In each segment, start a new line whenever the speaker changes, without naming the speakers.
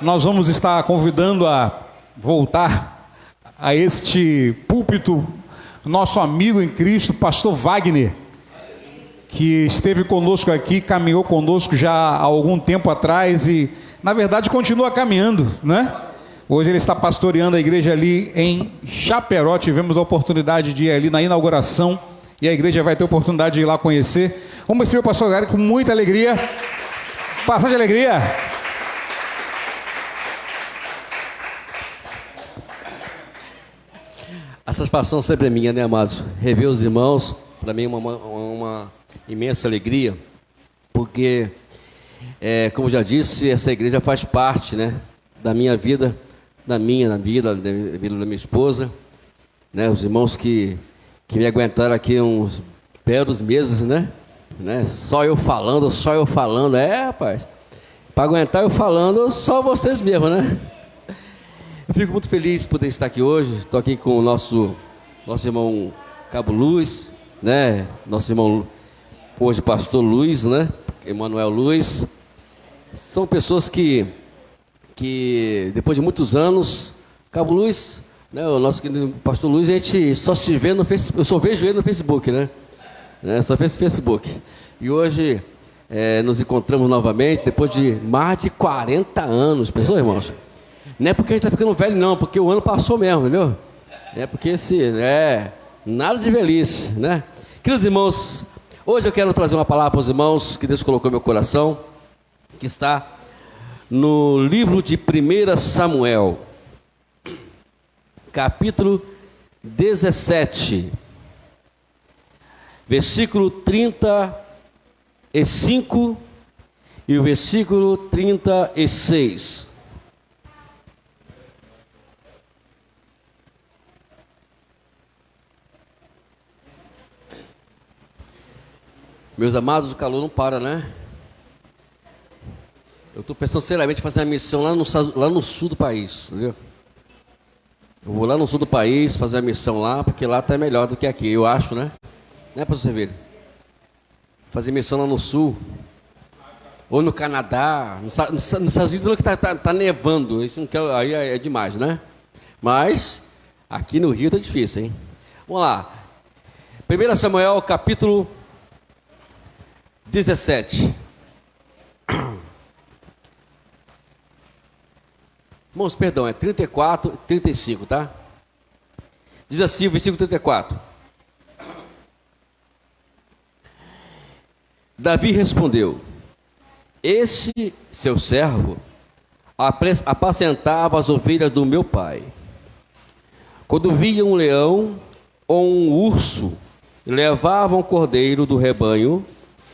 Nós vamos estar convidando a voltar a este púlpito nosso amigo em Cristo, pastor Wagner, que esteve conosco aqui, caminhou conosco já há algum tempo atrás e, na verdade, continua caminhando, né? Hoje ele está pastoreando a igreja ali em Chaperó. Tivemos a oportunidade de ir ali na inauguração e a igreja vai ter a oportunidade de ir lá conhecer. Vamos receber o pastor Wagner com muita alegria. Passagem de alegria.
A satisfação sempre é minha, né, amados? Rever os irmãos, para mim é uma imensa alegria, porque, como já disse, essa igreja faz parte, né, da minha vida, da vida da minha esposa, né, os irmãos que me aguentaram aqui uns belos meses, né, só eu falando, rapaz, para aguentar eu falando, só vocês mesmos, né? Eu fico muito feliz de poder estar aqui hoje. Estou aqui com o nosso irmão Cabo Luiz, né? Nosso irmão, hoje pastor Luiz, né? Emanuel Luiz. São pessoas que depois de muitos anos, Cabo Luiz, né? O nosso pastor Luiz, a gente só se vê no Facebook. Eu só vejo ele no Facebook, né? Só vejo no Facebook. E hoje nos encontramos novamente, depois de mais de 40 anos. Pensou, irmãos? Não é porque a gente está ficando velho, não, porque o ano passou mesmo, entendeu? É porque nada de velhice, né? Queridos irmãos, hoje eu quero trazer uma palavra para os irmãos que Deus colocou no meu coração, que está no livro de 1 Samuel, capítulo 17, versículo 35 e o versículo 36. Meus amados, o calor não para, né? Eu estou pensando seriamente em fazer uma missão lá no sul do país, entendeu? Eu vou lá no sul do país fazer a missão lá, porque lá está melhor do que aqui, eu acho, né? Né, pastor Severino? Fazer missão lá no sul, ou no Canadá, nos Estados Unidos que tá nevando, isso não quer, aí é demais, né? Mas aqui no Rio está difícil, hein? Vamos lá. 1 Samuel, capítulo 17. Irmãos, perdão, é 34 e 35, tá? Diz assim o versículo 34. Davi respondeu: esse seu servo apacentava as ovelhas do meu pai. Quando via um leão ou um urso e levava um cordeiro do rebanho,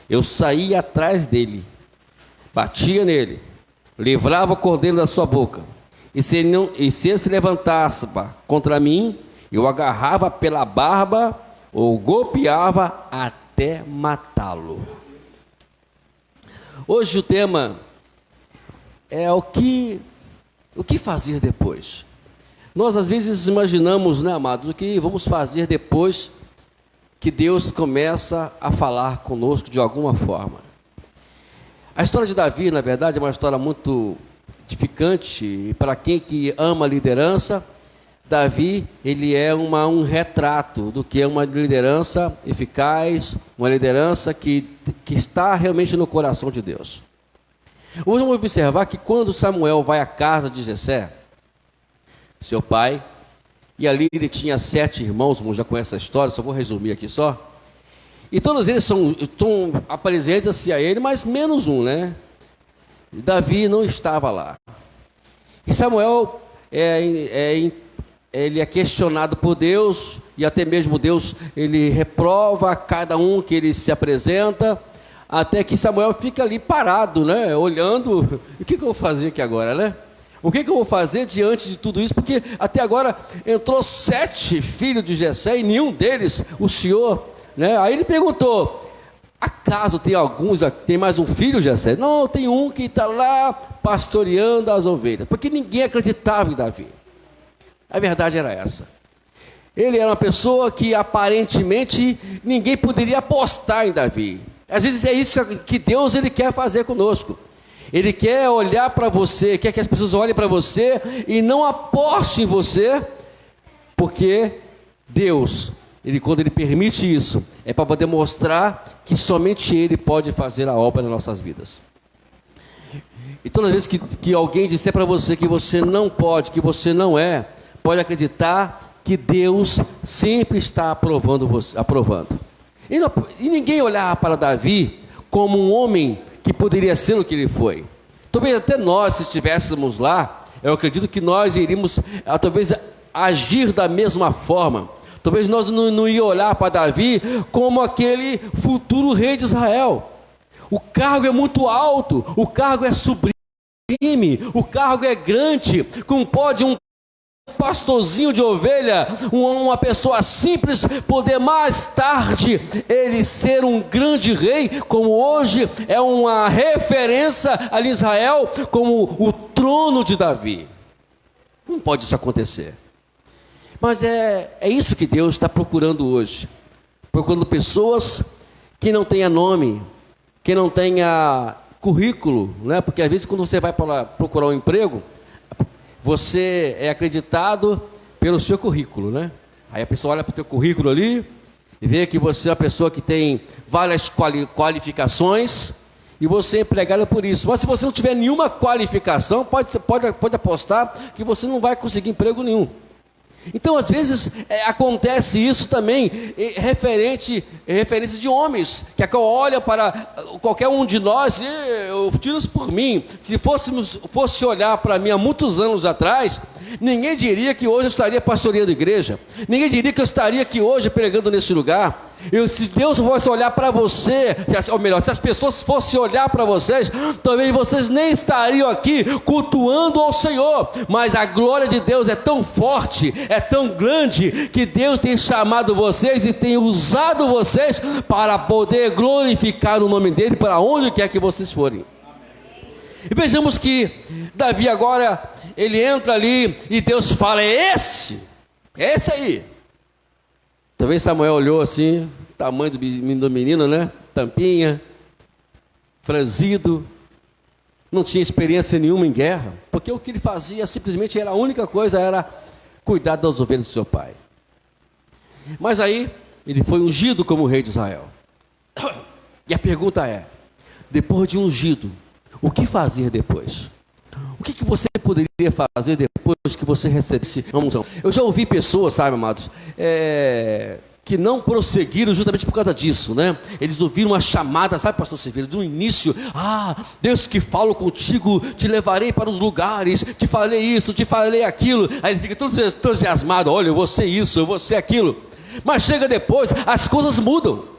eu saía atrás dele, batia nele, livrava o cordeiro da sua boca, e se ele se levantasse contra mim, eu agarrava pela barba ou golpeava até matá-lo. Hoje o tema é o que fazer depois. Nós às vezes imaginamos, né, amados, o que vamos fazer depois que Deus começa a falar conosco de alguma forma. A história de Davi, na verdade, é uma história muito edificante, e para quem que ama a liderança, Davi, ele é um retrato do que é uma liderança eficaz, uma liderança que está realmente no coração de Deus. Hoje vamos observar que quando Samuel vai à casa de Jessé, seu pai, e ali ele tinha 7 irmãos, como já conhece a história, só vou resumir aqui só. E todos eles apresentam-se a ele, mas menos um, né? Davi não estava lá. E Samuel, ele é questionado por Deus, e até mesmo Deus, ele reprova cada um que ele se apresenta, até que Samuel fica ali parado, né? Olhando, o que eu vou fazer aqui agora, né? O que eu vou fazer diante de tudo isso? Porque até agora entrou 7 filhos de Jessé e nenhum deles o Senhor, né? Aí ele perguntou: acaso tem mais um filho, Jessé? Não, tem um que está lá pastoreando as ovelhas, porque ninguém acreditava em Davi. A verdade era essa. Ele era uma pessoa que aparentemente ninguém poderia apostar em Davi. Às vezes é isso que Deus ele quer fazer conosco. Ele quer olhar para você, quer que as pessoas olhem para você e não apostem em você, porque Deus, quando Ele permite isso, é para poder mostrar que somente Ele pode fazer a obra nas nossas vidas. E todas as vezes que alguém disser para você que você não pode, que você não é, pode acreditar que Deus sempre está aprovando você, aprovando. E ninguém olhar para Davi como um homem que poderia ser o que ele foi. Talvez até nós, se estivéssemos lá, eu acredito que nós iríamos, talvez, agir da mesma forma. Talvez nós não ia olhar para Davi como aquele futuro rei de Israel. O cargo é muito alto, o cargo é sublime, o cargo é grande. Como pode um pastorzinho de ovelha, uma pessoa simples, poder mais tarde ele ser um grande rei, como hoje é uma referência ali em Israel, como o trono de Davi? Não pode isso acontecer. Mas é isso que Deus está procurando hoje, procurando pessoas que não tenham nome, que não tenha currículo, né? Porque às vezes quando você vai para procurar um emprego, você é acreditado pelo seu currículo, né? Aí a pessoa olha para o teu currículo ali e vê que você é uma pessoa que tem várias qualificações e você é empregado por isso. Mas se você não tiver nenhuma qualificação, pode apostar que você não vai conseguir emprego nenhum. Então, às vezes, acontece isso também, referência de homens, que olha para qualquer um de nós, tira isso por mim. Se fosse olhar para mim há muitos anos atrás, ninguém diria que hoje eu estaria pastoreando igreja, ninguém diria que eu estaria aqui hoje pregando nesse lugar. Se Deus fosse olhar para você, ou melhor, se as pessoas fossem olhar para vocês, talvez vocês nem estariam aqui cultuando ao Senhor, mas a glória de Deus é tão forte, é tão grande, que Deus tem chamado vocês e tem usado vocês para poder glorificar o nome dEle para onde quer que vocês forem. E vejamos que Davi agora, ele entra ali e Deus fala, é esse aí. Talvez Samuel olhou assim, tamanho do menino, né? Tampinha, franzido, não tinha experiência nenhuma em guerra, porque o que ele fazia simplesmente a única coisa era cuidar das ovelhas do seu pai. Mas aí, ele foi ungido como rei de Israel. E a pergunta é, depois de ungido, o que fazer depois? O que você poderia fazer depois que você recebesse uma unção? Eu já ouvi pessoas, sabe, amados, que não prosseguiram justamente por causa disso, né? Eles ouviram uma chamada, sabe, pastor Silveira, do início, Deus que fala contigo, te levarei para os lugares, te falei isso, te falei aquilo. Aí ele fica todo entusiasmado, olha, eu vou ser isso, eu vou ser aquilo. Mas chega depois, as coisas mudam.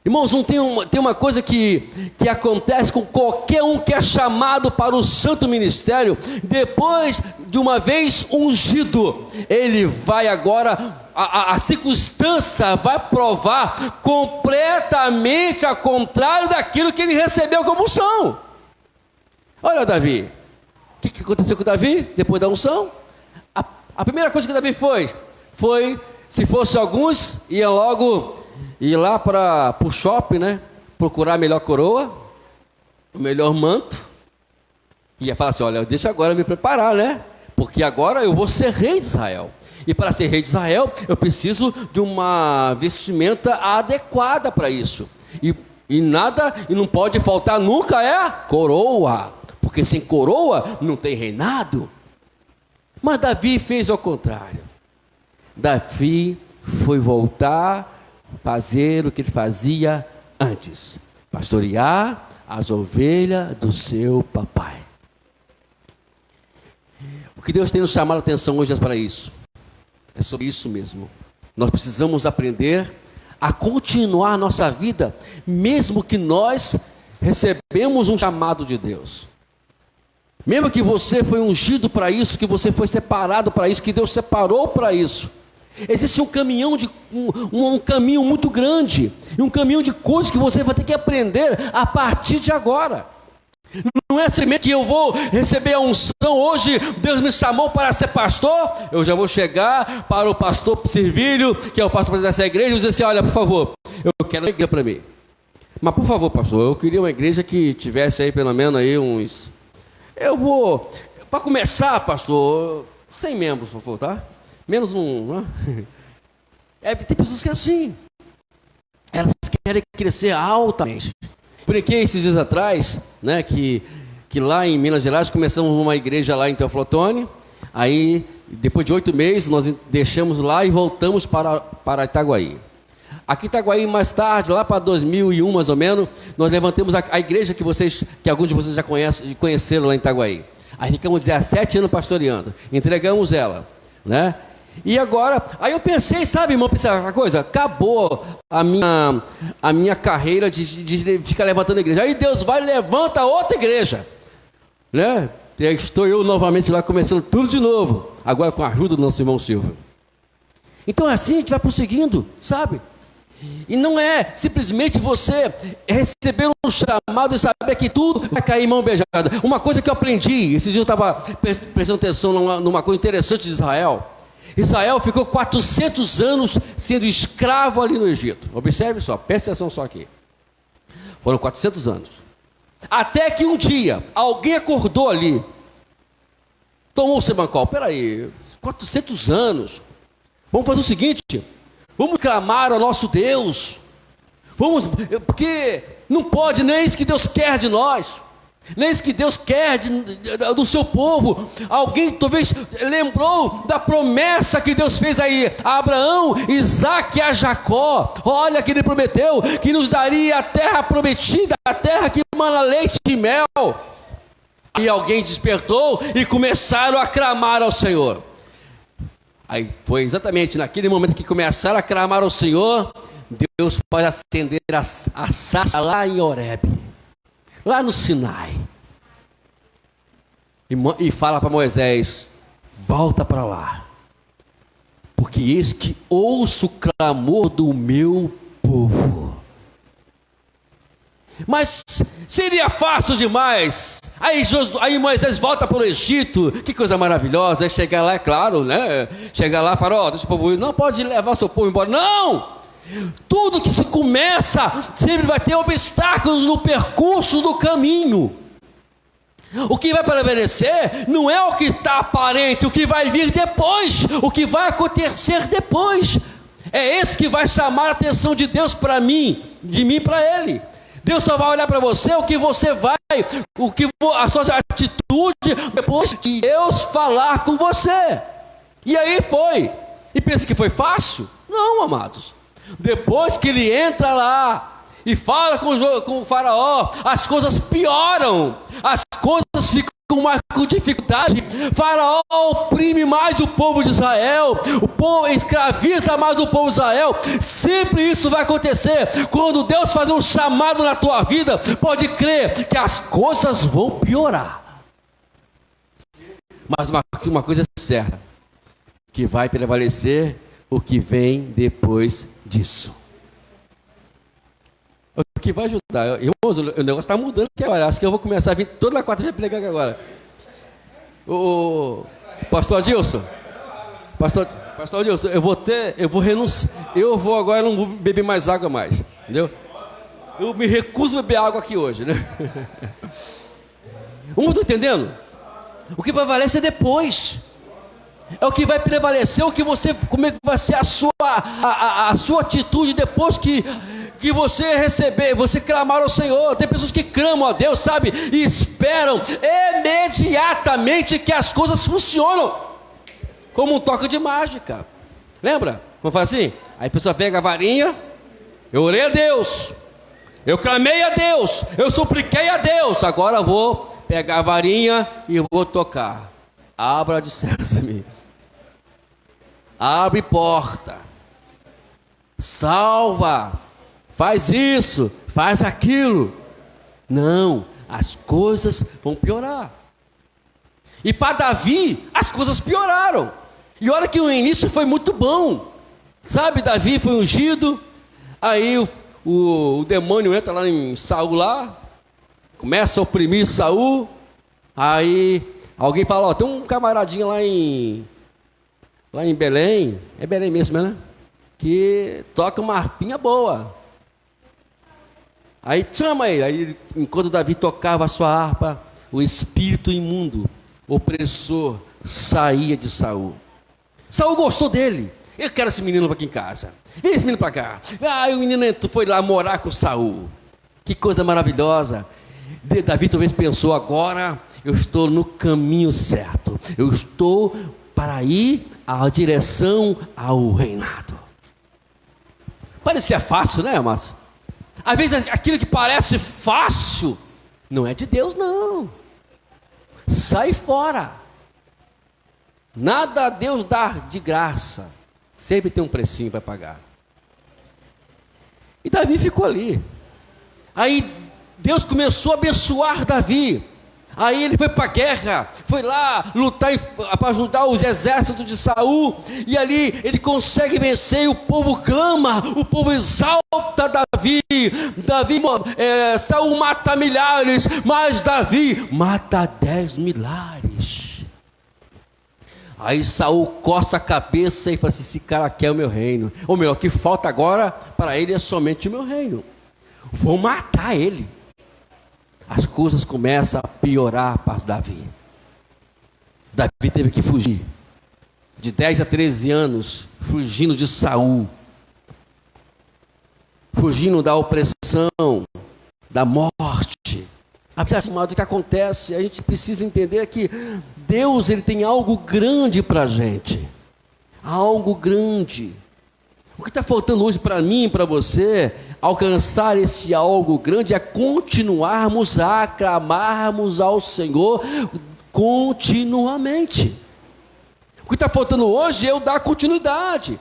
Irmãos, não tem uma coisa que acontece com qualquer um que é chamado para o santo ministério. Depois de uma vez ungido, ele vai agora, a circunstância vai provar completamente ao contrário daquilo que ele recebeu como unção. Olha Davi, o que aconteceu com Davi depois da unção? A primeira coisa que Davi foi, se fosse alguns, ia logo ir lá para o shopping, né? Procurar a melhor coroa, o melhor manto. E ia falar assim, olha, deixa agora me preparar, né? Porque agora eu vou ser rei de Israel. E para ser rei de Israel, eu preciso de uma vestimenta adequada para isso. E não pode faltar nunca coroa. Porque sem coroa não tem reinado. Mas Davi fez ao contrário. Davi foi voltar fazer o que ele fazia antes, pastorear as ovelhas do seu papai. O que Deus tem nos chamado a atenção hoje é para isso, é sobre isso mesmo. Nós precisamos aprender a continuar a nossa vida, mesmo que nós recebemos um chamado de Deus, mesmo que você foi ungido para isso, que você foi separado para isso, que Deus separou para isso. Existe um caminho muito grande, um caminho de coisas que você vai ter que aprender a partir de agora. Não é simplesmente que eu vou receber a unção hoje, Deus me chamou para ser pastor, eu já vou chegar para o pastor Servílio, que é o pastor dessa igreja, e dizer assim, olha, por favor, eu quero uma igreja para mim. Mas, por favor, pastor, eu queria uma igreja que tivesse aí pelo menos aí uns... Eu vou... Para começar, pastor, 100 membros, por favor, tá? Menos um... Né? Tem pessoas que é assim. Elas querem crescer altamente. Brinquei esses dias atrás, né, que lá em Minas Gerais começamos uma igreja lá em Teoflotone. Aí, depois de 8 meses, nós deixamos lá e voltamos para Itaguaí. Aqui em Itaguaí, mais tarde, lá para 2001 mais ou menos, nós levantamos a igreja que alguns de vocês já conheceram lá em Itaguaí. Aí ficamos 17 anos pastoreando, entregamos ela, né? E agora, aí eu pensei, sabe, irmão, pensei uma coisa, acabou a minha carreira de ficar levantando a igreja. Aí Deus vai e levanta outra igreja, né? E aí estou eu novamente lá começando tudo de novo, agora com a ajuda do nosso irmão Silvio. Então é assim, a gente vai prosseguindo, sabe? E não é simplesmente você receber um chamado e saber que tudo vai cair em mão beijada. Uma coisa que eu aprendi, esses dias eu estava prestando atenção numa coisa interessante de Israel. Israel ficou 400 anos sendo escravo ali no Egito. Observe só, preste atenção só aqui. Foram 400 anos. Até que um dia, alguém acordou ali, tomou o semancol. Peraí, 400 anos. Vamos fazer o seguinte... Vamos clamar ao nosso Deus. Porque não pode, nem isso que Deus quer de nós. Nem isso que Deus quer do seu povo. Alguém talvez lembrou da promessa que Deus fez aí a Abraão, Isaque e a Jacó. Olha que ele prometeu que nos daria a terra prometida, a terra que mana leite e mel. E alguém despertou e começaram a clamar ao Senhor. Aí foi exatamente naquele momento que começaram a clamar ao Senhor, Deus faz acender a sarça lá em Horebe, lá no Sinai. E fala para Moisés, volta para lá, porque eis que ouço o clamor do meu povo. Mas seria fácil demais. Aí Moisés volta para o Egito. Que coisa maravilhosa. Aí chegar lá, é claro, né? Chegar lá e falar, ó, deixa o povo ir. Não pode levar seu povo embora. Não! Tudo que se começa, sempre vai ter obstáculos no percurso do caminho. O que vai prevalecer não é o que está aparente, o que vai vir depois, o que vai acontecer depois. É esse que vai chamar a atenção de Deus para mim, de mim para Ele. Deus só vai olhar para você o que você vai, a sua atitude depois de Deus falar com você. E aí foi. E pensa que foi fácil? Não, amados. Depois que ele entra lá e fala com o faraó, as coisas pioram, as coisas ficam com dificuldade. Faraó oprime mais o povo de Israel, o povo escraviza mais o povo de Israel. Sempre isso vai acontecer. Quando Deus faz um chamado na tua vida, pode crer que as coisas vão piorar. Mas uma coisa é certa, que vai prevalecer o que vem depois disso. O que vai ajudar, irmãos, o negócio está mudando aqui agora. Acho que eu vou começar a vir toda quarta-feira pregar aqui agora. O pastor Adilson, pastor Adilson, eu vou renunciar. Agora não vou beber mais água mais, entendeu? Eu me recuso a beber água aqui hoje, né? Estão entendendo? O que prevalece é depois. É o que vai prevalecer, como é que vai ser a sua atitude depois que você receber, você clamar ao Senhor. Tem pessoas que clamam a Deus, sabe, e esperam imediatamente que as coisas funcionam, como um toque de mágica. Lembra? Como faz assim? Aí a pessoa pega a varinha, eu orei a Deus, eu clamei a Deus, eu supliquei a Deus, agora eu vou pegar a varinha e vou tocar. Abra de Sésamo, abre porta, salva, faz isso, faz aquilo. Não, as coisas vão piorar. E para Davi, as coisas pioraram. E olha que no início foi muito bom. Sabe, Davi foi ungido, aí o demônio entra lá em Saul lá, começa a oprimir Saul. Aí alguém fala, ó, tem um camaradinho lá em Belém, é Belém mesmo, né? Que toca uma harpinha boa. Aí chama ele. Aí, enquanto Davi tocava a sua harpa, o espírito imundo, opressor, saía de Saul. Saul gostou dele. Eu quero esse menino aqui em casa. Vem esse menino para cá. O menino foi lá morar com Saul. Que coisa maravilhosa. Davi talvez pensou: agora eu estou no caminho certo. Eu estou para ir à direção ao reinado. Parecia fácil, né, amados? Às vezes aquilo que parece fácil não é de Deus, não. Sai fora. Nada a Deus dá de graça. Sempre tem um precinho para pagar. E Davi ficou ali. Aí Deus começou a abençoar Davi. Aí ele foi para a guerra, foi lá lutar para ajudar os exércitos de Saul, e ali ele consegue vencer, e o povo clama, o povo exalta Davi. Saul mata milhares, mas Davi mata 10 milhares. Aí Saul coça a cabeça e fala assim: esse cara quer o meu reino, ou melhor, o que falta agora para ele é somente o meu reino, vou matar ele. As coisas começam a piorar para Davi. Davi teve que fugir. De 10 a 13 anos, fugindo de Saul. Fugindo da opressão, da morte. Mas o que acontece? A gente precisa entender que Deus, ele tem algo grande para a gente. Algo grande. O que está faltando hoje para mim e para você, alcançar esse algo grande, é continuarmos a clamarmos ao Senhor continuamente. O que está faltando hoje é eu dar continuidade.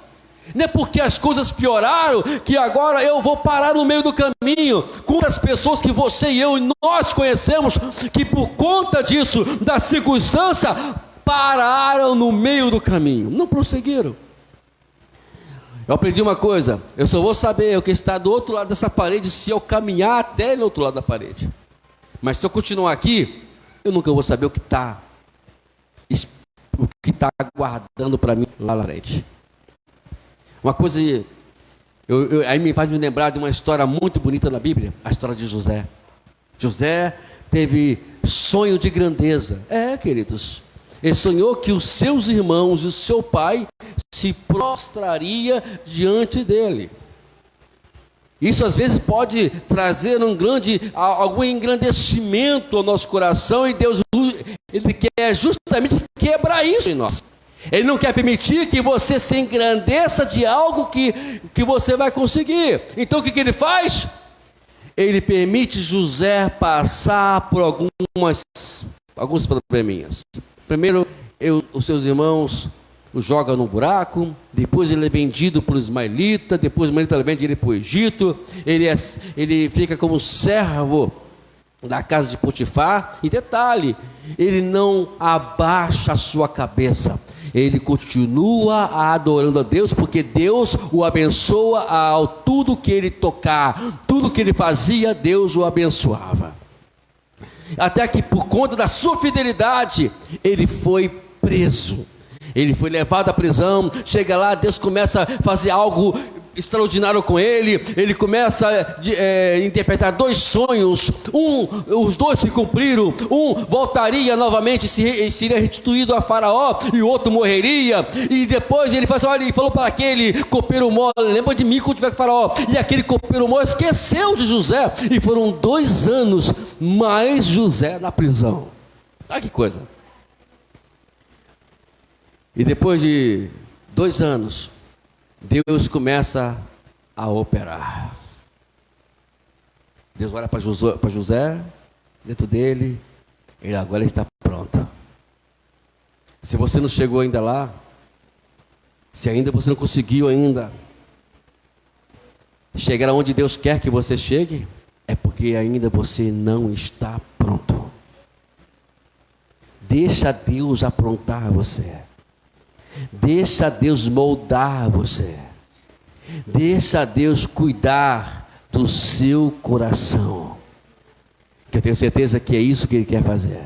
Não é porque as coisas pioraram que agora eu vou parar no meio do caminho. Quantas pessoas que você e eu e nós conhecemos que por conta disso, da circunstância, pararam no meio do caminho, não prosseguiram. Eu aprendi uma coisa: eu só vou saber o que está do outro lado dessa parede se eu caminhar até no outro lado da parede. Mas se eu continuar aqui, eu nunca vou saber o que está aguardando para mim lá na frente. Uma coisa, aí me faz me lembrar de uma história muito bonita na Bíblia, a história de José. José teve sonho de grandeza. Queridos, ele sonhou que os seus irmãos e o seu pai se prostraria diante dele. Isso às vezes pode trazer algum engrandecimento ao nosso coração, e Deus, ele quer justamente quebrar isso em nós. Ele não quer permitir que você se engrandeça de algo que você vai conseguir. Então o que ele faz? Ele permite José passar por alguns probleminhas. Primeiro, os seus irmãos o jogam no buraco, depois ele é vendido para os ismaelitas, depois os ismaelitas vendem ele para o Egito, ele fica como servo da casa de Potifar. E detalhe, ele não abaixa a sua cabeça, ele continua adorando a Deus, porque Deus o abençoa ao tudo que ele tocar, tudo que ele fazia, Deus o abençoava. Até que por conta da sua fidelidade, ele foi preso. Ele foi levado à prisão. Chega lá, Deus começa a fazer algo extraordinário com ele. Ele começa a interpretar 2 sonhos. Os 2 se cumpriram. Um voltaria novamente e seria restituído a Faraó, e o outro morreria. E depois ele falou para aquele copeiro mole: lembra de mim quando tiver com Faraó. E aquele copeiro mole esqueceu de José, e foram 2 anos mais José na prisão. Olha que coisa. E depois de 2 anos, Deus começa a operar. Deus olha para José, dentro dele, ele agora está pronto. Se você não chegou ainda lá, se ainda você não conseguiu chegar onde Deus quer que você chegue, é porque ainda você não está pronto. Deixa Deus aprontar você. Deixa Deus moldar você. Deixa Deus cuidar do seu coração, que eu tenho certeza que é isso que Ele quer fazer.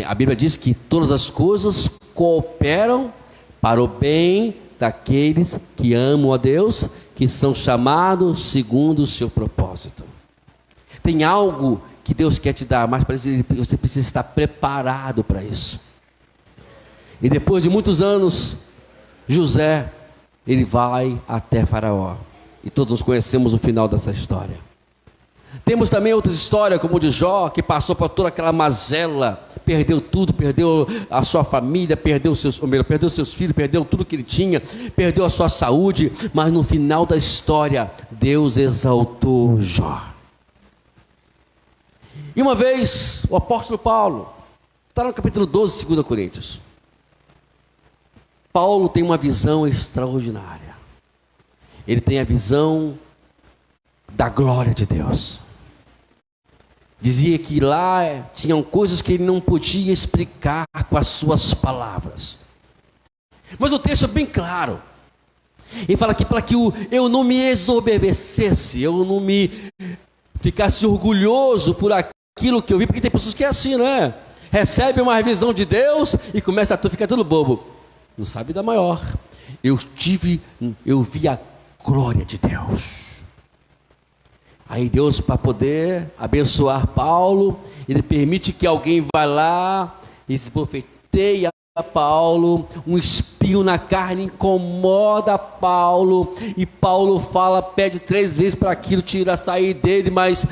A Bíblia diz que todas as coisas cooperam para o bem daqueles que amam a Deus, que são chamados segundo o seu propósito. Tem algo que Deus quer te dar, mas você precisa estar preparado para isso. E depois de muitos anos, José, ele vai até Faraó. E todos nós conhecemos o final dessa história. Temos também outras histórias, como o de Jó, que passou por toda aquela mazela, perdeu tudo, perdeu a sua família, perdeu seus filhos, perdeu tudo que ele tinha, perdeu a sua saúde, mas no final da história, Deus exaltou Jó. E uma vez, o apóstolo Paulo, está no capítulo 12 de 2 Coríntios, Paulo tem uma visão extraordinária. Ele tem a visão da glória de Deus. Dizia que lá tinham coisas que ele não podia explicar com as suas palavras. Mas o texto é bem claro. Ele fala que para que eu não me exorbecesse, eu não me ficasse orgulhoso por aquilo que eu vi, porque tem pessoas que é assim, né? Recebe uma visão de Deus e começa a ficar tudo bobo. Não sabe da maior. Eu vi a glória de Deus. Aí Deus, para poder abençoar Paulo, ele permite que alguém vá lá e esbofeteia Paulo, um espinho na carne incomoda Paulo, e Paulo pede 3 vezes para aquilo sair dele, mas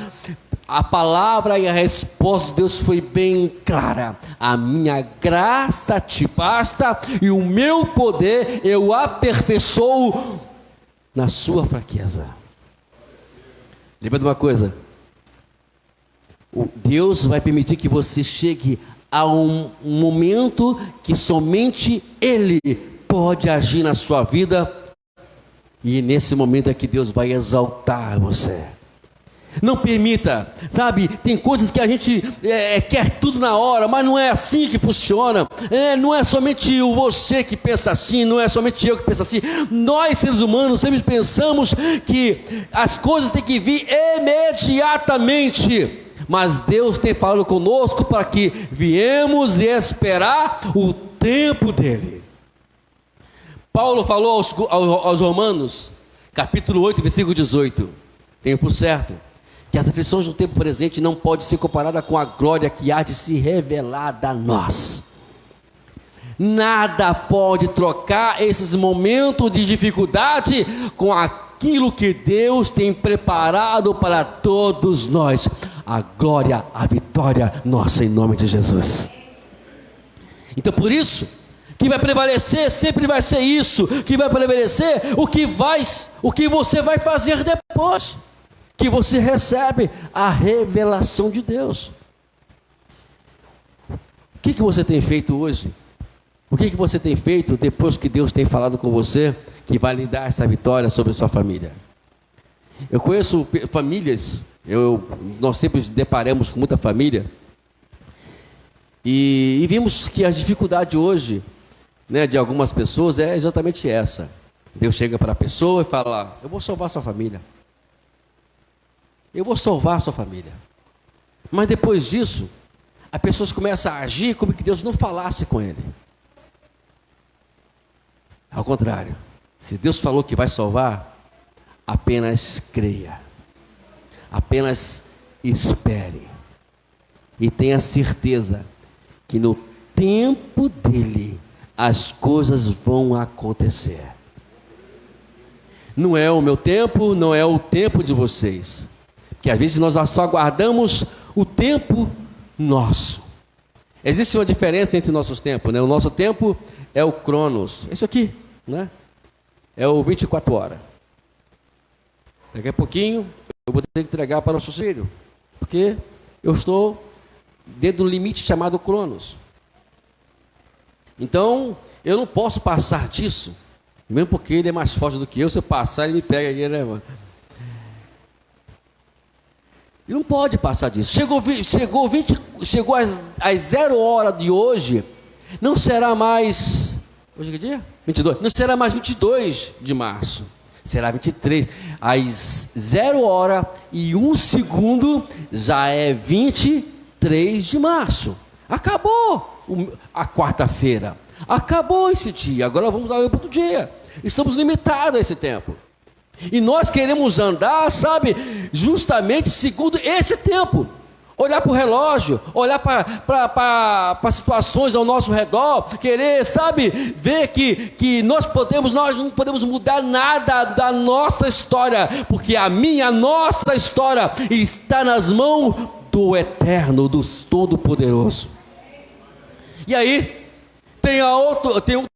a palavra e a resposta de Deus foi bem clara: a minha graça te basta, e o meu poder eu aperfeiçoo na sua fraqueza. Lembra de uma coisa, Deus vai permitir que você chegue a um momento que somente Ele pode agir na sua vida, e nesse momento é que Deus vai exaltar você. Não permita, sabe, tem coisas que a gente quer tudo na hora, mas não é assim que funciona. Não é somente você que pensa assim, não é somente eu que penso assim. Nós, seres humanos, sempre pensamos que as coisas têm que vir imediatamente, mas Deus tem falado conosco para que viemos esperar o tempo dele. Paulo falou aos Romanos, capítulo 8, versículo 18, tempo certo, que as aflições do tempo presente não podem ser comparadas com a glória que há de se revelar a nós. Nada pode trocar esses momentos de dificuldade com aquilo que Deus tem preparado para todos nós. A glória, a vitória nossa, em nome de Jesus. Então, por isso que vai prevalecer, sempre vai ser isso que vai prevalecer, o que você vai fazer depois que você recebe a revelação de Deus. O que você tem feito hoje? O que você tem feito depois que Deus tem falado com você, que vai lhe dar essa vitória sobre a sua família? Eu conheço famílias, nós sempre deparamos com muita família, e vimos que a dificuldade hoje, né, de algumas pessoas é exatamente essa. Deus chega para a pessoa e fala: eu vou salvar a sua família. Eu vou salvar a sua família. Mas depois disso, as pessoas começam a agir como que Deus não falasse com ele. Ao contrário, se Deus falou que vai salvar, apenas creia, apenas espere, e tenha certeza que no tempo dele as coisas vão acontecer. Não é o meu tempo, não é o tempo de vocês, porque às vezes nós só aguardamos o tempo nosso. Existe uma diferença entre nossos tempos, né? O nosso tempo é o Cronos, isso aqui, né? É o 24 horas. Daqui a pouquinho eu vou ter que entregar para o nosso filho, porque eu estou dentro do limite chamado Cronos. Então eu não posso passar disso, mesmo porque ele é mais forte do que eu. Se eu passar, ele me pega aqui, né, mano? Ele não pode passar disso. Chegou às 0 horas de hoje, não será mais, hoje que dia? 22. Não será mais 22 de março, será 23. Às 0 hora e 1 segundo já é 23 de março. Acabou a quarta-feira. Acabou esse dia. Agora vamos ao outro dia. Estamos limitados a esse tempo. E nós queremos andar, sabe, justamente segundo esse tempo. Olhar para o relógio, olhar para situações ao nosso redor, querer, sabe, ver que nós não podemos mudar nada da nossa história, porque a nossa história está nas mãos do Eterno, do Todo-Poderoso. E aí, tem o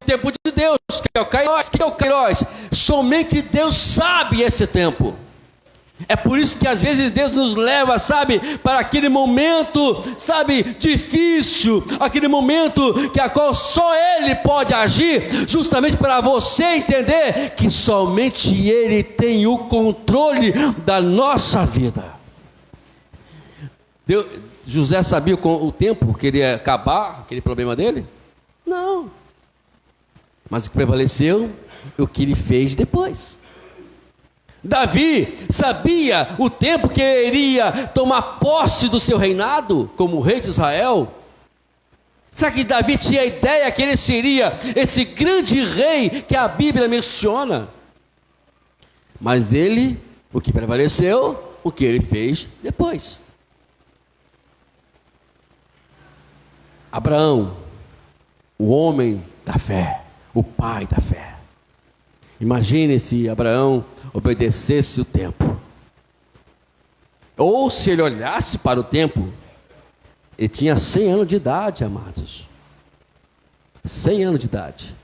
tempo de Deus, que é o Kairos. Somente Deus sabe esse tempo. É por isso que às vezes Deus nos leva, sabe, para aquele momento, sabe, difícil, aquele momento que a qual só Ele pode agir, justamente para você entender que somente Ele tem o controle da nossa vida. José sabia o tempo que ele ia acabar, aquele problema dele? Não. Mas o que prevaleceu é o que ele fez depois. Davi sabia o tempo que iria tomar posse do seu reinado como rei de Israel. Será que Davi tinha a ideia que ele seria esse grande rei que a Bíblia menciona? Mas o que prevaleceu, o que ele fez depois. Abraão, o homem da fé, o pai da fé. Imagine se Abraão obedecesse o tempo. Ou se ele olhasse para o tempo, ele tinha 100 anos de idade, amados. 100 anos de idade.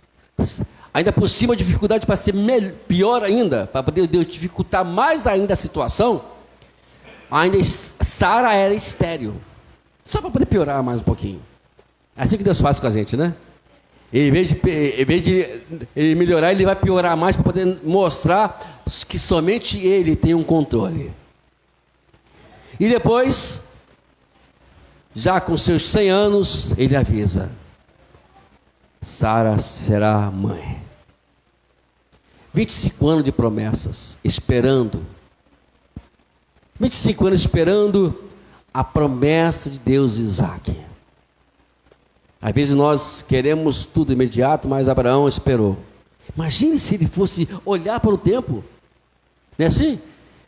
Ainda por cima a dificuldade para ser pior ainda, para poder Deus dificultar mais ainda a situação, ainda Sara era estéril. Só para poder piorar mais um pouquinho. É assim que Deus faz com a gente, né? Em vez de ele melhorar, ele vai piorar mais para poder mostrar que somente ele tem um controle. E depois, já com seus 100 anos, ele avisa: Sara será mãe. 25 anos de promessas, esperando. 25 anos esperando a promessa de Deus, Isaac. Às vezes nós queremos tudo imediato, mas Abraão esperou. Imagine se ele fosse olhar para o tempo. Não é assim?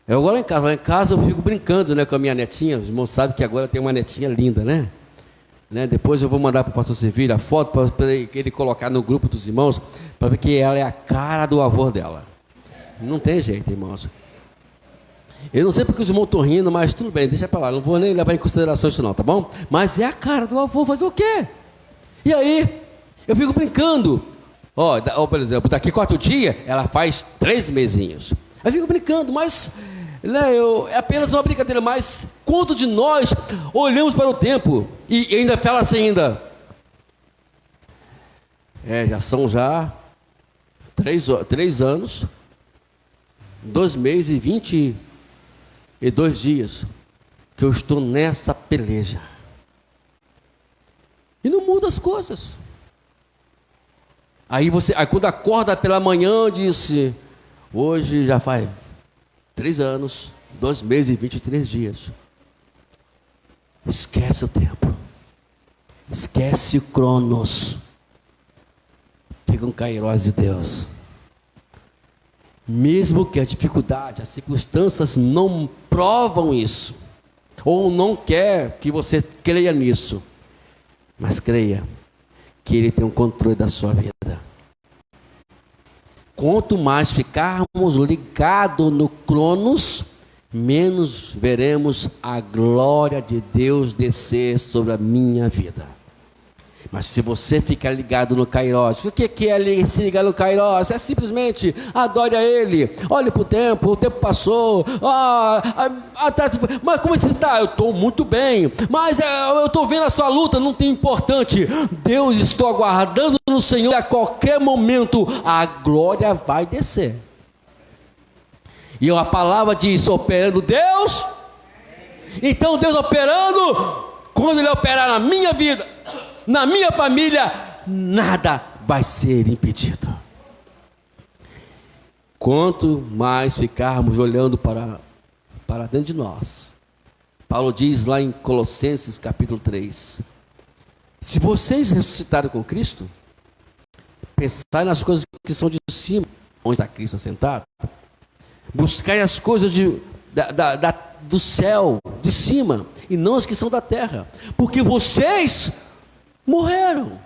Eu agora lá em casa eu fico brincando, né, com a minha netinha. Os irmãos sabem que agora tem uma netinha linda, né? Depois eu vou mandar para o pastor Sevilha a foto para ele colocar no grupo dos irmãos, para ver que ela é a cara do avô dela. Não tem jeito, irmãos. Eu não sei porque os irmãos estão rindo, mas tudo bem, deixa para lá. Não vou nem levar em consideração isso não, tá bom? Mas é a cara do avô, fazer o quê? E aí, eu fico brincando. Por exemplo, daqui 4 dias, ela faz 3 mesinhos. Eu fico brincando, mas é apenas uma brincadeira. Mas quanto de nós olhamos para o tempo e ainda fala assim ainda? Já são 3 anos, 2 meses e 22 dias que eu estou nessa peleja. E não muda as coisas. Aí quando acorda pela manhã, disse: hoje já faz 3 anos, 2 meses e 23 dias. Esquece o tempo. Esquece o Cronos. Fica um Kairos de Deus. Mesmo que a dificuldade, as circunstâncias não provam isso, ou não quer que você creia nisso, mas creia que Ele tem o controle da sua vida. Quanto mais ficarmos ligados no Cronos, menos veremos a glória de Deus descer sobre a minha vida. Mas se você ficar ligado no Kairos, o que é se ligar no Kairos? É simplesmente adore a Ele, olhe para o tempo passou, mas como você está? Eu estou muito bem, mas eu estou vendo a sua luta, não tem importante. Deus, estou aguardando no Senhor, e a qualquer momento a glória vai descer. E a palavra diz: operando Deus. Então Deus operando, quando Ele operar na minha vida, na minha família, nada vai ser impedido. Quanto mais ficarmos olhando para dentro de nós. Paulo diz lá em Colossenses capítulo 3: se vocês ressuscitaram com Cristo, pensai nas coisas que são de cima, onde está Cristo sentado. Buscai as coisas do céu, de cima, e não as que são da terra, porque vocês morreram,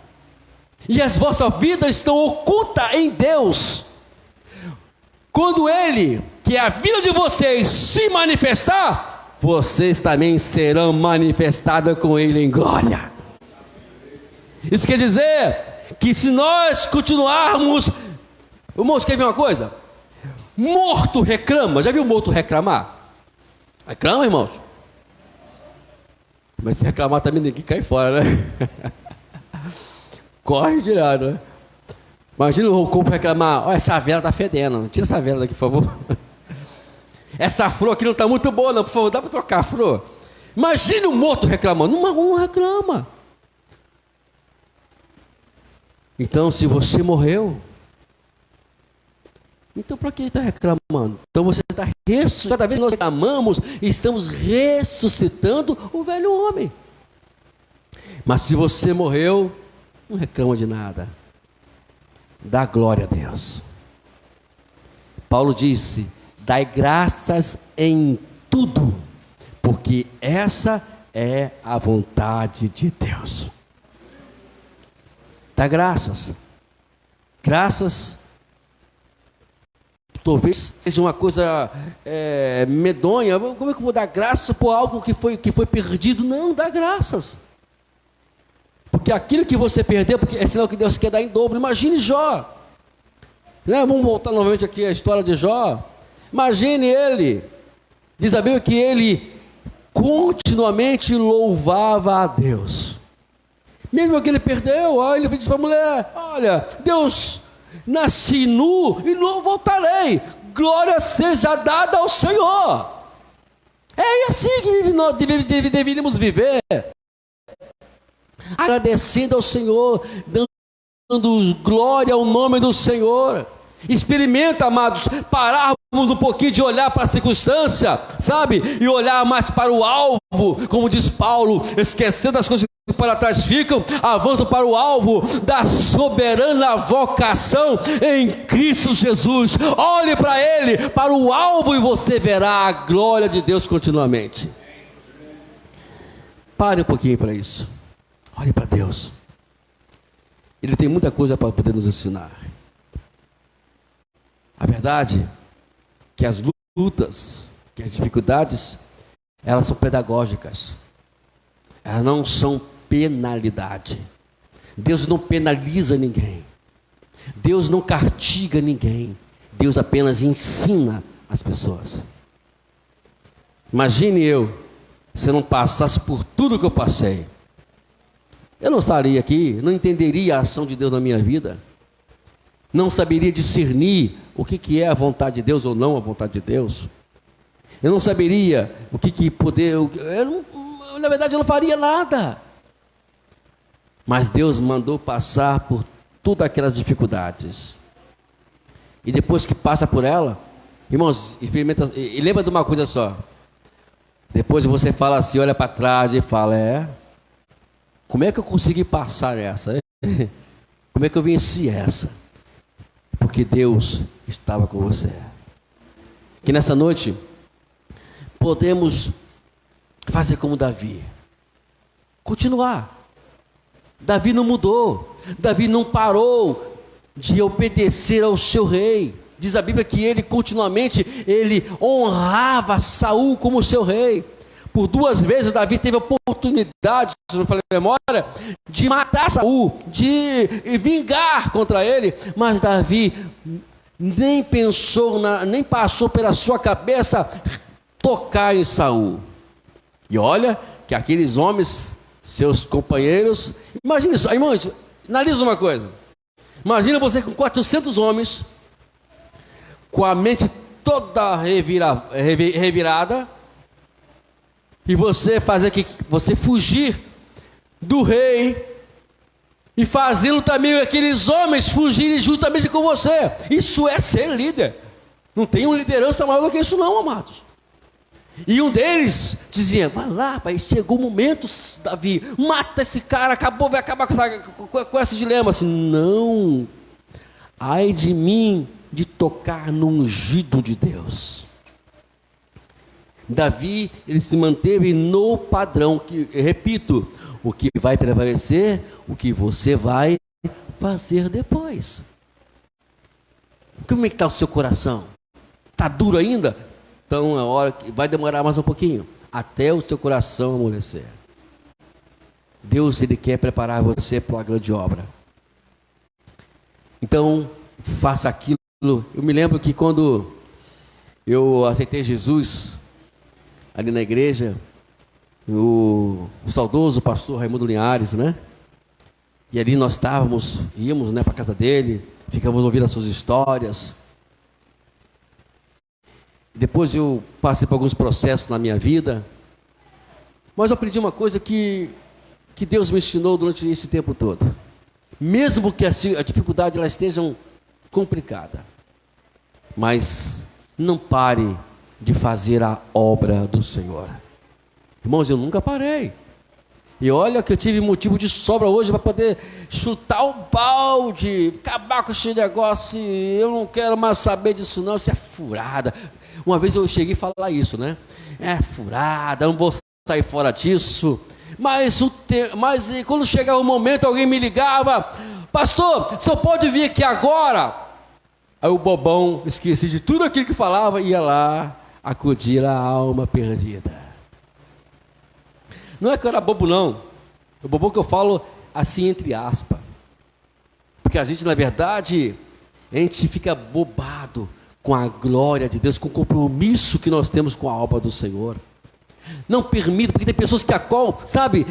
e as vossas vidas estão ocultas em Deus. Quando Ele, que é a vida de vocês, se manifestar, vocês também serão manifestados com Ele em glória. Isso quer dizer que se nós continuarmos... Irmãos, quer ver uma coisa? Morto reclama. Já viu morto reclamar? Reclama, irmãos. Mas se reclamar também ninguém cai fora, né? Corre direto, né? Imagina o corpo reclamar: olha, essa vela está fedendo, tira essa vela daqui, por favor. Essa flor aqui não está muito boa não, por favor, dá para trocar a flor. Imagine um morto reclamando. Não reclama. Então, se você morreu, então para que está reclamando? Então você está ressuscitando. Cada vez que nós reclamamos, estamos ressuscitando o velho homem. Mas se você morreu, não reclama de nada. Dá glória a Deus. Paulo disse: dai graças em tudo, porque essa é a vontade de Deus. Dá graças. Graças talvez seja uma coisa medonha. Como é que eu vou dar graça por algo que foi perdido? Não, dá graças. Porque aquilo que você perdeu, porque é sinal que Deus quer dar em dobro. Imagine Jó, né? Vamos voltar novamente aqui à história de Jó. Imagine ele, diz a Bíblia que ele continuamente louvava a Deus, mesmo que ele perdeu. Aí ele disse para a mulher: olha, Deus, nasci nu e não voltarei, glória seja dada ao Senhor. É assim que nós deveríamos viver, agradecendo ao Senhor, dando glória ao nome do Senhor. Experimenta, amados, pararmos um pouquinho de olhar para a circunstância, sabe, e olhar mais para o alvo, como diz Paulo, esquecendo as coisas que para trás ficam, avançam para o alvo da soberana vocação em Cristo Jesus. Olhe para Ele, para o alvo, e você verá a glória de Deus continuamente. Pare um pouquinho para isso. Olhe para Deus. Ele tem muita coisa para poder nos ensinar. A verdade é que as lutas, que as dificuldades, elas são pedagógicas. Elas não são penalidade. Deus não penaliza ninguém. Deus não castiga ninguém. Deus apenas ensina as pessoas. Imagine se eu não passasse por tudo que eu passei. Eu não estaria aqui, não entenderia a ação de Deus na minha vida, não saberia discernir o que é a vontade de Deus ou não a vontade de Deus. Eu não saberia o que poder, na verdade eu não faria nada. Mas Deus mandou passar por todas aquelas dificuldades. E depois que passa por ela, irmãos, experimenta, e lembra de uma coisa só. Depois você fala assim, olha para trás e fala: como é que eu consegui passar essa? Como é que eu venci essa? Porque Deus estava com você. Que nessa noite podemos fazer como Davi, continuar. Davi não mudou, Davi não parou de obedecer ao seu rei. Diz a Bíblia que ele continuamente honrava Saul como seu rei. Por 2 vezes Davi teve a oportunidade, se não falei memória, de matar Saul, de vingar contra ele, mas Davi nem passou pela sua cabeça tocar em Saul. E olha que aqueles homens, seus companheiros, imagina isso, irmãos, analisa uma coisa. Imagina você com 400 homens, com a mente toda revirada, e você fugir do rei, e fazendo também aqueles homens fugirem juntamente com você. Isso é ser líder. Não tem uma liderança maior do que isso não, amados. E um deles dizia: vai lá, pai, chegou o momento, Davi, mata esse cara, vai acabar com esse dilema. Assim, não, ai de mim de tocar no ungido de Deus. Davi, ele se manteve no padrão, que, repito, o que vai prevalecer, o que você vai fazer depois. Como é que está o seu coração? Está duro ainda? Então é hora que vai demorar mais um pouquinho, até o seu coração amolecer. Deus, ele quer preparar você para uma grande obra. Então, faça aquilo. Eu me lembro que quando eu aceitei Jesus ali na igreja, o saudoso pastor Raimundo Linhares, né? E ali nós íamos, né, para a casa dele, ficamos ouvindo as suas histórias. Depois eu passei por alguns processos na minha vida, mas eu aprendi uma coisa que Deus me ensinou durante esse tempo todo. Mesmo que a dificuldade ela esteja complicada, mas não pare de fazer a obra do Senhor. Irmãos, eu nunca parei. E olha que eu tive motivo de sobra hoje para poder chutar o balde, acabar com esse negócio. Eu não quero mais saber disso não, isso é furada. Uma vez eu cheguei a falar isso, né? É furada, não vou sair fora disso. Mas quando chegava o momento, alguém me ligava: pastor, só pode vir aqui agora. Aí o bobão, esqueci de tudo aquilo que falava, ia lá acudir a alma perdida. Não é que eu era bobo não, o bobo que eu falo assim entre aspas, porque a gente, na verdade, a gente fica bobado com a glória de Deus, com o compromisso que nós temos com a obra do Senhor. Não permita, porque tem pessoas que sabe,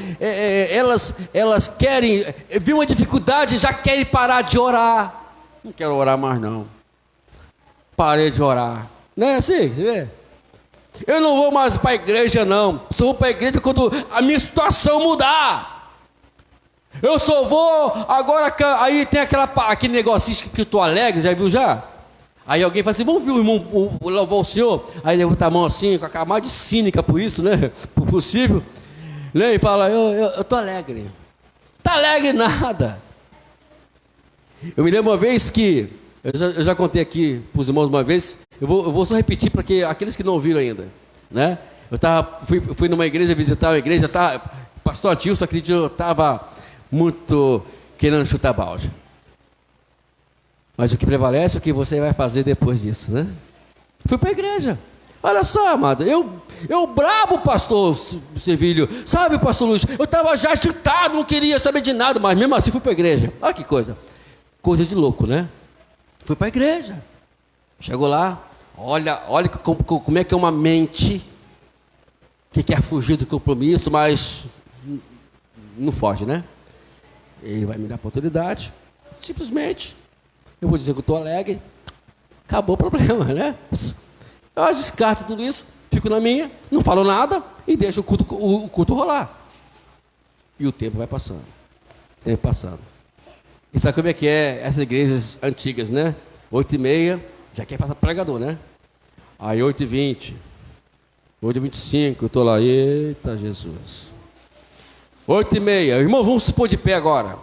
elas querem, viu uma dificuldade, já querem parar de orar. Não quero orar mais não, parei de orar, não é assim, você vê? Eu não vou mais para a igreja não, só vou para a igreja quando a minha situação mudar. Eu só vou agora, aí tem aquele negocinho que eu estou alegre, já viu já? Aí alguém fala assim: vamos ver o irmão louvar o Senhor? Aí levanta a mão assim, com a camada de cínica por isso, né? Por possível, né? E fala: eu estou alegre. Está alegre nada. Eu me lembro uma vez que, eu já contei aqui para os irmãos uma vez, eu vou só repetir para aqueles que não ouviram ainda, né? Fui numa igreja, visitar uma igreja, pastor Atilson, acredito, eu estava muito querendo chutar balde. Mas o que prevalece é o que você vai fazer depois disso, né? Fui para a igreja. Olha só, amado, eu brabo, pastor Sevilho, sabe, pastor Luiz, eu estava já agitado, não queria saber de nada, mas mesmo assim fui para a igreja. Olha que coisa de louco, né? Fui para a igreja, chegou lá, olha como é que é uma mente que quer fugir do compromisso, mas não foge, né? Ele vai me dar oportunidade, simplesmente, eu vou dizer que eu estou alegre, acabou o problema, né? Eu descarto tudo isso, fico na minha, não falo nada e deixo o culto rolar. E o tempo vai passando, E sabe como é que é essas igrejas antigas, né? 8h30, já quer passar pregador, né? Aí 8h20, 8h25, eu estou lá, eita Jesus. 8h30, irmão, vamos se pôr de pé agora.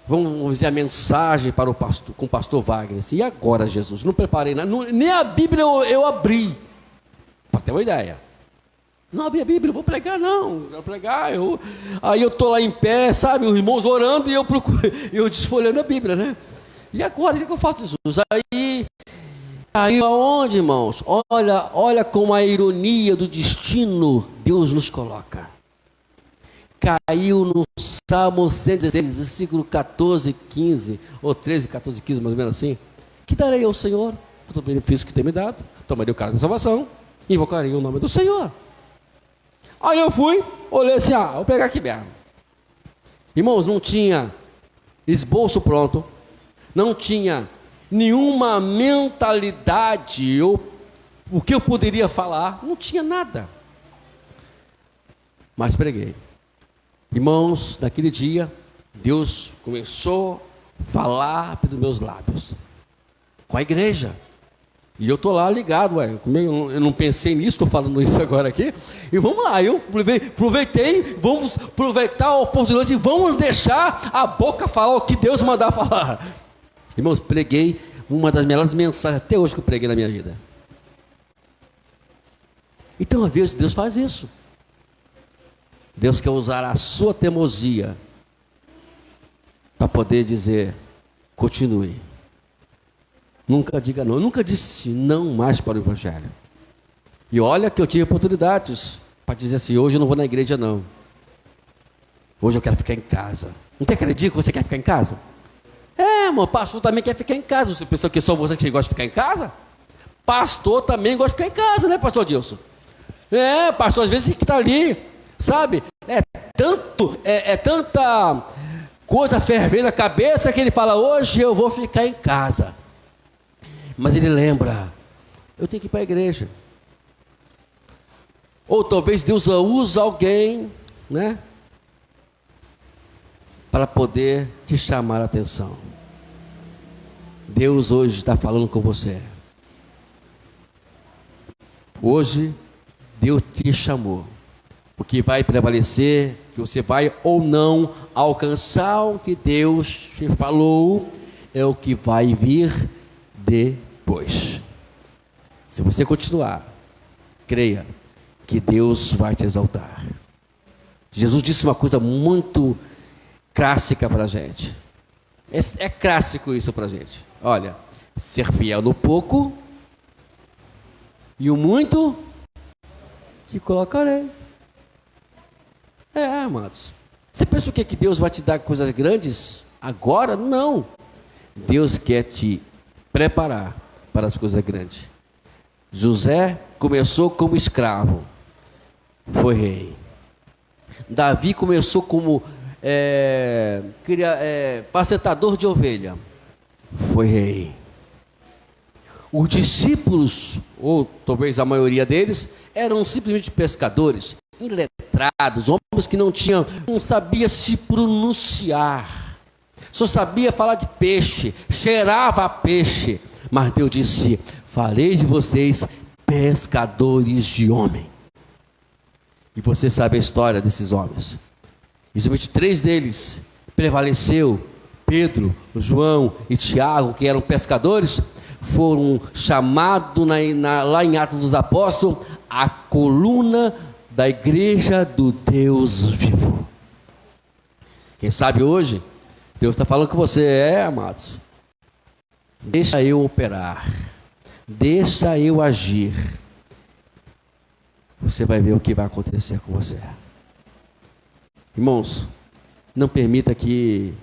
Vamos dizer a mensagem para com o pastor Wagner. Assim, e agora, Jesus? Não preparei nada, nem a Bíblia eu abri, para ter uma ideia. Não abri a Bíblia, vou pregar não, quero pregar. Aí eu estou lá em pé, sabe, os irmãos orando e eu desfolhando a Bíblia, né? E agora, o que eu faço, Jesus? Aí aonde, irmãos? Olha como a ironia do destino Deus nos coloca. Caiu no Salmo 116, versículo 14, 15, ou 13, 14, 15, mais ou menos assim. Que darei ao Senhor todo o benefício que tem me dado, tomarei o cara da salvação, invocarei o nome do Senhor. Aí eu fui, olhei assim, vou pegar aqui mesmo. Irmãos, não tinha esboço pronto, não tinha nenhuma mentalidade, ou o que eu poderia falar, não tinha nada. Mas preguei. Irmãos, naquele dia, Deus começou a falar pelos meus lábios, com a igreja. E eu estou lá ligado, eu não pensei nisso, estou falando isso agora aqui. E vamos lá, eu aproveitei, vamos aproveitar a oportunidade, vamos deixar a boca falar o que Deus mandar falar. Irmãos, preguei uma das melhores mensagens até hoje que eu preguei na minha vida. Então, às vezes, Deus faz isso. Deus quer usar a sua teimosia para poder dizer: continue. Nunca diga não. Eu nunca disse não mais para o Evangelho. E olha que eu tive oportunidades para dizer assim: hoje eu não vou na igreja não. Hoje eu quero ficar em casa. Não tem aquele dia que você quer ficar em casa? Irmão, pastor também quer ficar em casa. Você pensa que só você que gosta de ficar em casa? Pastor também gosta de ficar em casa, né, pastor Dilson? Pastor, às vezes que está ali, sabe? É tanta coisa fervendo na cabeça que ele fala: hoje eu vou ficar em casa. Mas ele lembra: eu tenho que ir para a igreja. Ou talvez Deus usa alguém, né, para poder te chamar a atenção. Deus hoje está falando com você. Hoje Deus te chamou. O que vai prevalecer, que você vai ou não alcançar o que Deus te falou, é o que vai vir depois. Se você continuar, creia que Deus vai te exaltar. Jesus disse uma coisa muito clássica para a gente. É clássico isso para a gente. Olha, ser fiel no pouco, e o muito te colocarei. Amados. Você pensa o que Deus vai te dar coisas grandes agora? Não. Deus quer te preparar para as coisas grandes. José começou como escravo, foi rei. Davi começou como pacetador de ovelha, foi rei. Os discípulos, ou talvez a maioria deles, eram simplesmente pescadores, iletrados, homens que não sabia se pronunciar, só sabia falar de peixe, cheirava a peixe. Mas Deus disse: farei de vocês pescadores de homem. E você sabe a história desses homens. E somente 3 deles prevaleceu. Pedro, João e Tiago, que eram pescadores, foram chamados lá em Atos dos Apóstolos a coluna da igreja do Deus vivo. Quem sabe hoje Deus está falando com você: amados, deixa eu operar, deixa eu agir, você vai ver o que vai acontecer com você. Irmãos, não permita que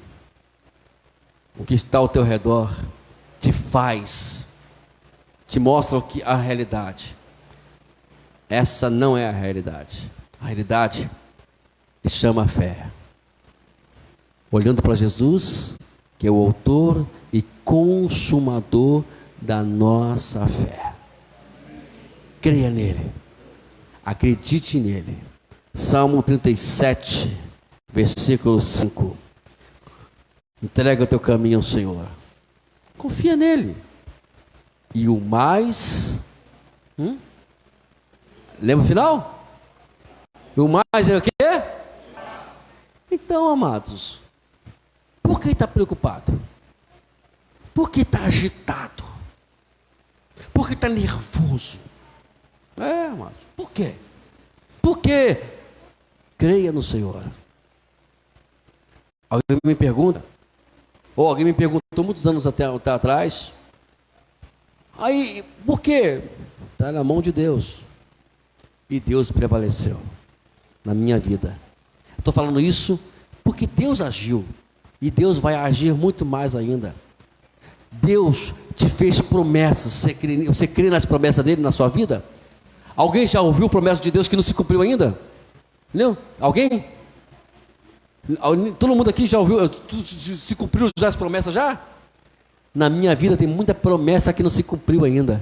o que está ao teu redor te mostra a realidade. Essa não é a realidade. A realidade se chama fé. Olhando para Jesus, que é o autor e consumador da nossa fé. Creia nele. Acredite nele. Salmo 37, versículo 5. Entrega o teu caminho ao Senhor. Confia nele. E o mais... Lembra o final? E o mais é o quê? Então, amados, por que está preocupado? Por que está agitado? Por que está nervoso? Amados, por quê? Porque creia no Senhor. Alguém me pergunta, ou alguém me perguntou muitos anos até atrás, aí, por quê? Está na mão de Deus. E Deus prevaleceu na minha vida. Estou falando isso porque Deus agiu. E Deus vai agir muito mais ainda. Deus te fez promessas. Você crê nas promessas dele na sua vida? Alguém já ouviu promessa de Deus que não se cumpriu ainda? Não? Alguém? Todo mundo aqui já ouviu? Se cumpriu já as promessas já? Na minha vida tem muita promessa que não se cumpriu ainda.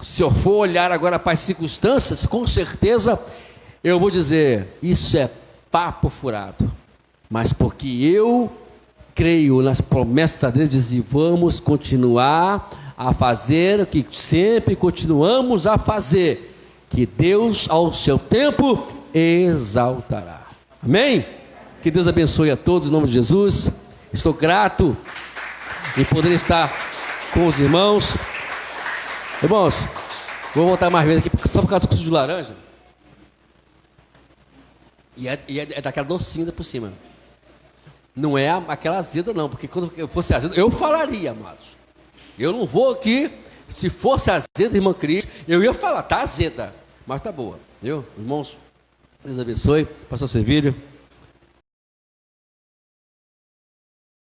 Se eu for olhar agora para as circunstâncias, com certeza eu vou dizer: isso é papo furado. Mas porque eu creio nas promessas deles e vamos continuar a fazer o que sempre continuamos a fazer, que Deus ao seu tempo exaltará. Amém? Que Deus abençoe a todos em nome de Jesus. Estou grato em poder estar com os irmãos. Irmãos, vou voltar mais vezes aqui, só por causa do suco de laranja. E é daquela docinha por cima. Não é aquela azeda, não, porque quando eu fosse azeda, eu falaria, amados. Eu não vou aqui, se fosse azeda, irmã Cris, eu ia falar, tá azeda, mas tá boa, viu? Irmãos, Deus abençoe, pastor Servílio.